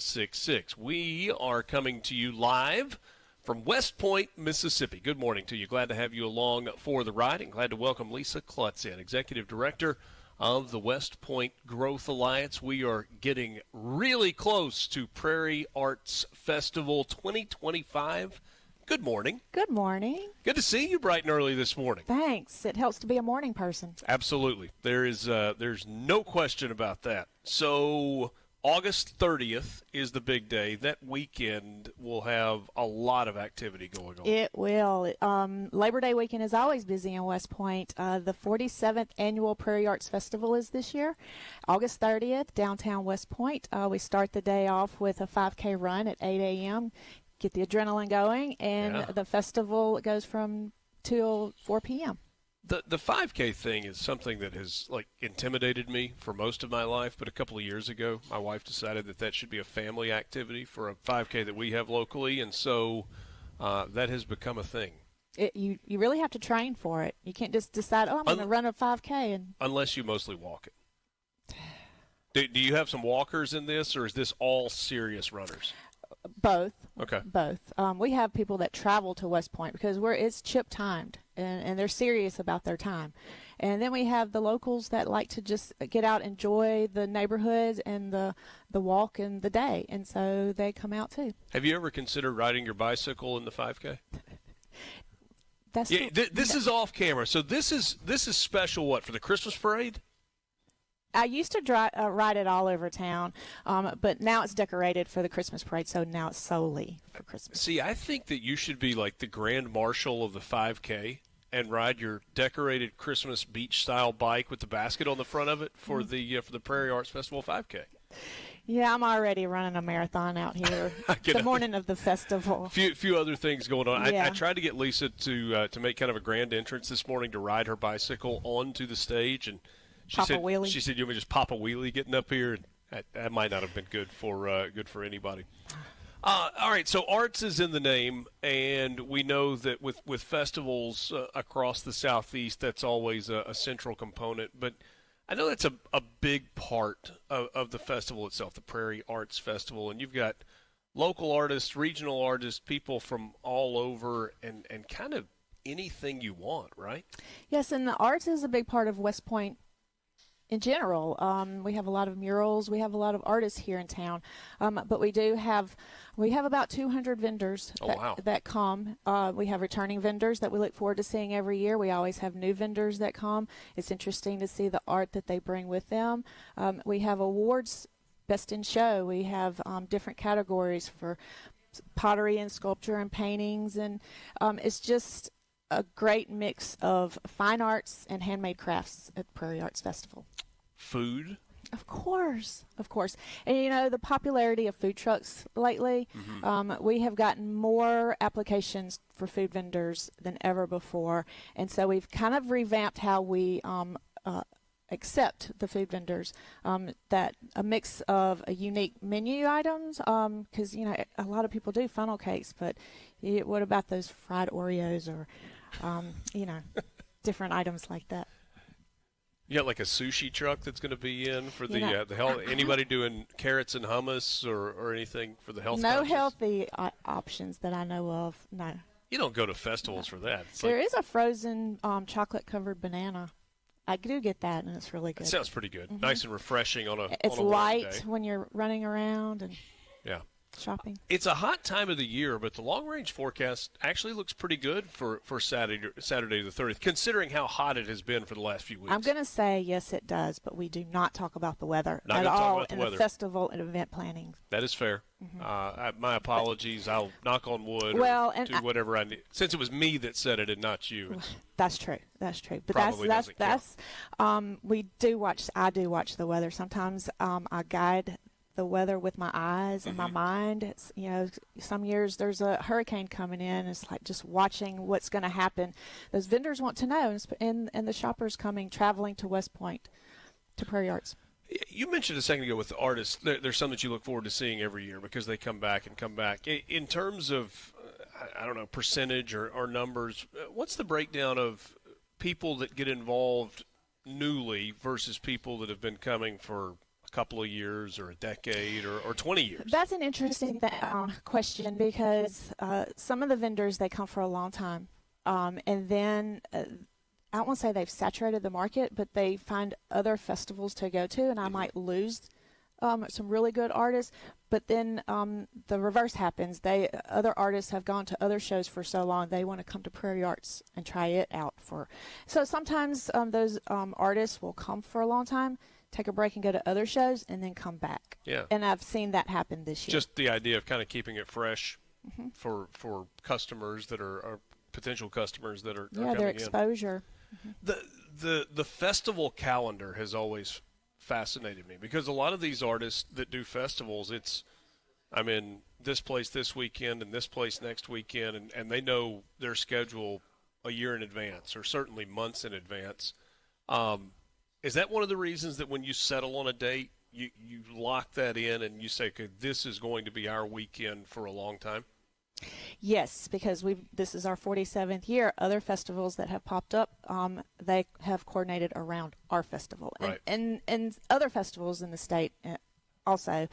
888-267-6666. We are coming to you live from West Point, Mississippi. Good morning to you. Glad to have you along for the ride, and glad to welcome Lisa Kotzen, Executive Director of the West Point Growth Alliance. We are getting really close to Prairie Arts Festival 2025. Good morning. Good morning. Good to see you bright and early this morning. Thanks. It helps to be a morning person. Absolutely. There's no question about that. So August 30th is the big day. That weekend will have a lot of activity going on. It will. Labor Day weekend is always busy in West Point. The 47th Annual Prairie Arts Festival is this year, August 30th, downtown West Point. We start the day off with a 5K run at 8 a.m., get the adrenaline going, and the festival goes from till 4 p.m. The 5K thing is something that has intimidated me for most of my life, but a couple of years ago, my wife decided that should be a family activity for a 5K that we have locally, and so that has become a thing. You really have to train for it. You can't just decide, I'm going to run a 5K. Unless you mostly walk it. Do you have some walkers in this, or is this all serious runners? Both. Okay. Both. We have people that travel to West Point because it's chip timed, and they're serious about their time. And then we have the locals that like to just get out, enjoy the neighborhoods and the walk and the day, and so they come out too. Have you ever considered riding your bicycle in the 5K? This is off camera. So this is special. What, for the Christmas parade? I used to ride it all over town, but now it's decorated for the Christmas parade, so now it's solely for Christmas. See, I think that you should be like the grand marshal of the 5K and ride your decorated Christmas beach-style bike with the basket on the front of it for the Prairie Arts Festival 5K. Yeah, I'm already running a marathon out here the morning of the festival. Few other things going on. Yeah. I tried to get Lisa to make kind of a grand entrance this morning to ride her bicycle onto the stage, and She said, you want me to just pop a wheelie getting up here? That might not have been good for anybody. All right, so arts is in the name, and we know that with festivals across the Southeast, that's always a central component. But I know that's a big part of the festival itself, the Prairie Arts Festival. And you've got local artists, regional artists, people from all over, and kind of anything you want, right? Yes, and the arts is a big part of West Point in general. We have a lot of murals. We have a lot of artists here in town. But we have about 200 vendors that come. We have returning vendors that we look forward to seeing every year. We always have new vendors that come. It's interesting to see the art that they bring with them. We have awards, Best in Show. We have different categories for pottery and sculpture and paintings. And it's just a great mix of fine arts and handmade crafts at the Prairie Arts Festival. Food? Of course. And, the popularity of food trucks lately, we have gotten more applications for food vendors than ever before. And so we've kind of revamped how we accept the food vendors, that a mix of a unique menu items, because, a lot of people do funnel cakes, but what about those fried Oreos or different items like that? You got like a sushi truck that's going to be in for the health. Anybody doing carrots and hummus or anything for the health? No healthy options that I know of. No. You don't go to festivals for that. There is a frozen chocolate-covered banana. I do get that, and it's really good. It sounds pretty good. Nice and refreshing on a. It's on a light day. When you're running around and. Yeah. Shopping. It's a hot time of the year, but the long-range forecast actually looks pretty good for Saturday the 30th, considering how hot it has been for the last few weeks. I'm going to say yes, it does, but we do not talk about the weather at all in the festival and event planning. That is fair. My apologies. I'll knock on wood and do whatever I need. Since it was me that said it and not you. That's true. But that's we do watch. I do watch the weather. Sometimes I guide the weather with my eyes and my mind. It's, some years there's a hurricane coming in. It's like just watching what's going to happen. Those vendors want to know, and the shoppers traveling to West Point, to Prairie Arts. You mentioned a second ago with the artists, there's some that you look forward to seeing every year because they come back. In terms of, I don't know, percentage or numbers, what's the breakdown of people that get involved newly versus people that have been coming for a couple of years or a decade or 20 years? That's an interesting question because some of the vendors, they come for a long time. And then I don't want to say they've saturated the market, but they find other festivals to go to, and I might lose some really good artists. But then the reverse happens. Other artists have gone to other shows for so long, they want to come to Prairie Arts and try it out. So sometimes those artists will come for a long time, take a break and go to other shows, and then come back. Yeah. And I've seen that happen this year. Just the idea of kind of keeping it fresh for customers that are potential customers that are coming their exposure. The festival calendar has always fascinated me because a lot of these artists that do festivals, I'm in this place this weekend and this place next weekend, and they know their schedule a year in advance or certainly months in advance. Is that one of the reasons that when you settle on a date, you lock that in and you say, okay, this is going to be our weekend for a long time? Yes, because this is our 47th year. Other festivals that have popped up, they have coordinated around our festival, right. and other festivals in the state also,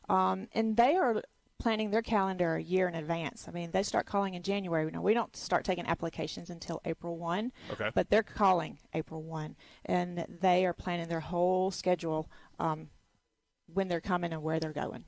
and they are planning their calendar a year in advance. I mean, they start calling in January. We don't start taking applications until April 1, okay. But they're calling April 1, and they are planning their whole schedule when they're coming and where they're going.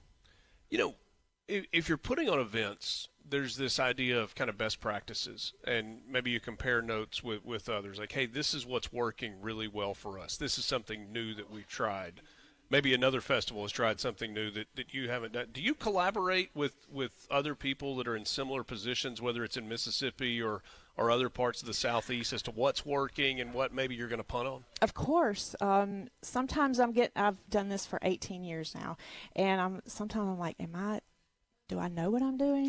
If you're putting on events, there's this idea of kind of best practices, and maybe you compare notes with others. Like, hey, this is what's working really well for us. This is something new that we've tried. Maybe another festival has tried something new that you haven't done. Do you collaborate with other people that are in similar positions, whether it's in Mississippi or other parts of the Southeast, as to what's working and what maybe you're going to punt on? Of course. Sometimes I've done this for 18 years now, and sometimes I'm like, do I know what I'm doing?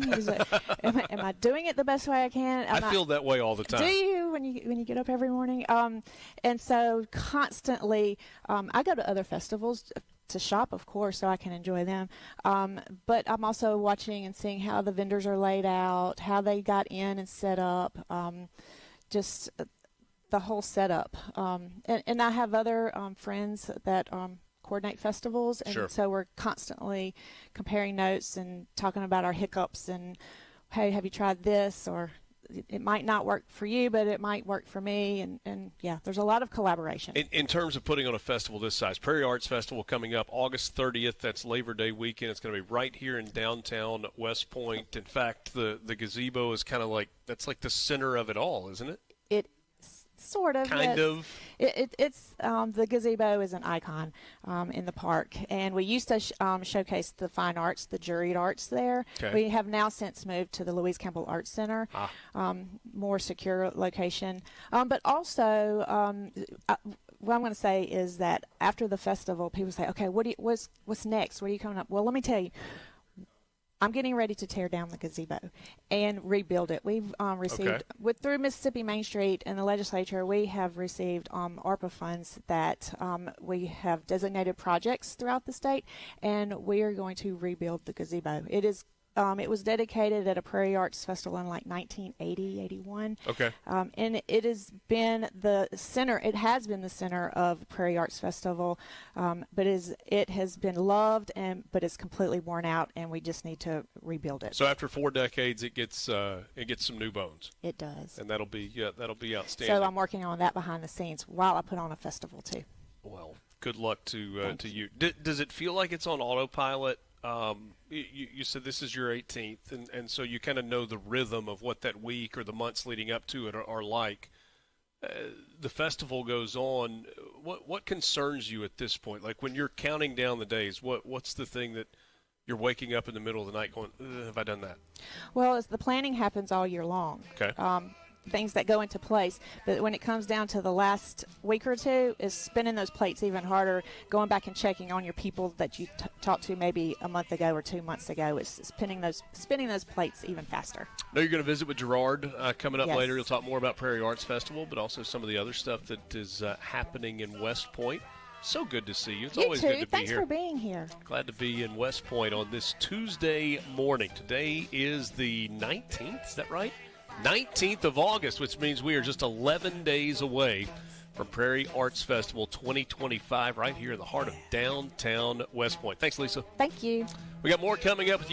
Am I doing it the best way I can? I feel that way all the time. Do you when you get up every morning? And so constantly, I go to other festivals to shop, of course, so I can enjoy them. But I'm also watching and seeing how the vendors are laid out, how they got in and set up, just the whole setup. And I have other friends that coordinate festivals, and sure. So we're constantly comparing notes and talking about our hiccups and, hey, have you tried this? Or it might not work for you, but it might work for me, and yeah, there's a lot of collaboration. In terms of putting on a festival this size, Prairie Arts Festival coming up August 30th, that's Labor Day weekend. It's going to be right here in downtown West Point. In fact, the gazebo is kind of that's like the center of it all, isn't it? Sort of. Kind of. It's the gazebo is an icon in the park, and we used to showcase the fine arts, the juried arts there. Okay. We have now since moved to the Louise Campbell Arts Center, more secure location. But also, what I'm going to say is that after the festival, people say, "Okay, what's next? What are you coming up?" Well, let me tell you. I'm getting ready to tear down the gazebo and rebuild it. We've received, through Mississippi Main Street and the legislature, we have received ARPA funds that we have designated projects throughout the state, and we are going to rebuild the gazebo. It was dedicated at a Prairie Arts Festival in 1980, 81. Okay. And it has been the center. It has been the center of Prairie Arts Festival, but it has been loved, but it's completely worn out, and we just need to rebuild it. So after 4 decades, it gets some new bones. It does. And that'll be outstanding. So I'm working on that behind the scenes while I put on a festival too. Well, good luck to you. Does it feel like it's on autopilot? You said this is your 18th, and so you kind of know the rhythm of what that week or the months leading up to it are like. The festival goes on. What concerns you at this point? Like when you're counting down the days, what's the thing that you're waking up in the middle of the night going, have I done that? Well, the planning happens all year long. Okay. Things that go into place, but when it comes down to the last week or two, is spinning those plates even harder, going back and checking on your people that you talked to maybe a month ago or 2 months ago. It's spinning those plates even faster. I know you're going to visit with Gerard coming up Yes. later. You'll talk more about Prairie Arts Festival, but also some of the other stuff that is happening in West Point. So good to see you. It's always good to be Thanks here. for being here. Glad to be in West Point on this Tuesday morning. Today is the 19th, is that right? 19th of August, which means we are just 11 days away from Prairie Arts Festival 2025 right here in the heart of downtown West Point. Thanks, Lisa. Thank you. We got more coming up with you.